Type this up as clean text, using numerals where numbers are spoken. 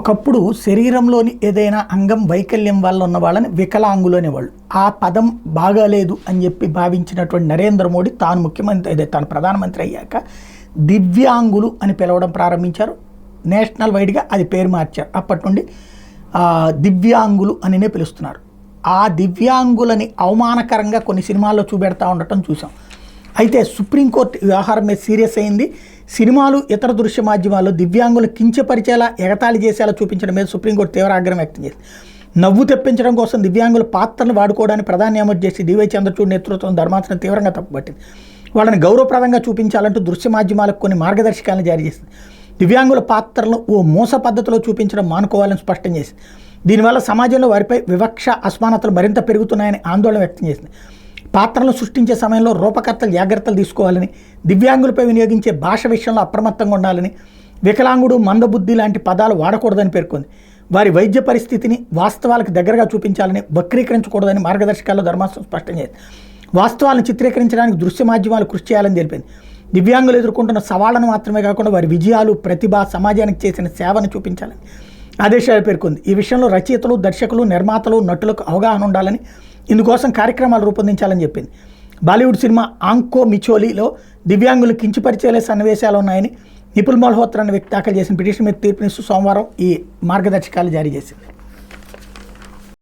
ఒకప్పుడు శరీరంలోని ఏదైనా అంగం వైకల్యం వల్ల ఉన్న వాళ్ళని వికలాంగులు అనేవాళ్ళు. ఆ పదం బాగాలేదు అని చెప్పి భావించినటువంటి నరేంద్ర మోడీ తాను ముఖ్యమంత్రి తాను ప్రధానమంత్రి అయ్యాక దివ్యాంగులు అని పిలవడం ప్రారంభించారు. నేషనల్ వైడ్గా అది పేరు మార్చారు. అప్పటి నుండి దివ్యాంగులు అనినే పిలుస్తున్నారు. ఆ దివ్యాంగులని అవమానకరంగా కొన్ని సినిమాల్లో చూపెడతా ఉండటం చూసాం. అయితే సుప్రీంకోర్టు వ్యవహారం మీద సీరియస్ అయింది. సినిమాలు ఇతర దృశ్య మాధ్యమాల్లో దివ్యాంగులు కించపరిచేలా ఎగతాళి చేసేలా చూపించడం మీద సుప్రీంకోర్టు తీవ్ర ఆగ్రహం వ్యక్తం చేసింది. నవ్వు తెప్పించడం కోసం దివ్యాంగుల పాత్రను వాడుకోవడానికి ప్రధాన నియామకం చేసి డివై చంద్రచూడ్ నేతృత్వం ధర్మాసనం తీవ్రంగా తప్పుపట్టింది. వాళ్ళని గౌరవప్రదంగా చూపించాలంటూ దృశ్య మాధ్యమాలకు కొన్ని మార్గదర్శకాలను జారీ చేసింది. దివ్యాంగుల పాత్రలను ఓ మోస పద్ధతిలో చూపించడం మానుకోవాలని స్పష్టం చేసింది. దీనివల్ల సమాజంలో వారిపై వివక్ష అసమానతలు మరింత పెరుగుతున్నాయని ఆందోళన వ్యక్తం చేసింది. పాత్రలను సృష్టించే సమయంలో రూపకర్తలు జాగ్రత్తలు తీసుకోవాలని, దివ్యాంగులపై వినియోగించే భాష విషయంలో అప్రమత్తంగా ఉండాలని, వికలాంగుడు, మందబుద్ధి లాంటి పదాలు వాడకూడదని పేర్కొంది. వారి వైద్య పరిస్థితిని వాస్తవాలకు దగ్గరగా చూపించాలని, వక్రీకరించకూడదని మార్గదర్శకాల్లో ధర్మాసనం స్పష్టం చేసింది. వాస్తవాలను చిత్రీకరించడానికి దృశ్య మాధ్యమాలు కృషి చేయాలని తెలిపింది. దివ్యాంగులు ఎదుర్కొంటున్న సవాళ్లను మాత్రమే కాకుండా వారి విజయాలు, ప్రతిభ, సమాజానికి చేసిన సేవను చూపించాలని ఆదేశాలు పేర్కొంది. ఈ విషయంలో రచయితలు, దర్శకులు, నిర్మాతలు, నటులకు అవగాహన ఉండాలని, ఇందుకోసం కార్యక్రమాలు రూపొందించాలని చెప్పింది. బాలీవుడ్ సినిమా ఆంకో మిచోలీలో దివ్యాంగులు కించపరిచేలే సన్నివేశాలు ఉన్నాయని నిపుల్ మల్హోత్రా అనే వ్యక్తి దాఖలు చేసిన పిటిషన్ మీద తీర్పునిస్తూ సోమవారం ఈ మార్గదర్శకాలు జారీ చేసింది.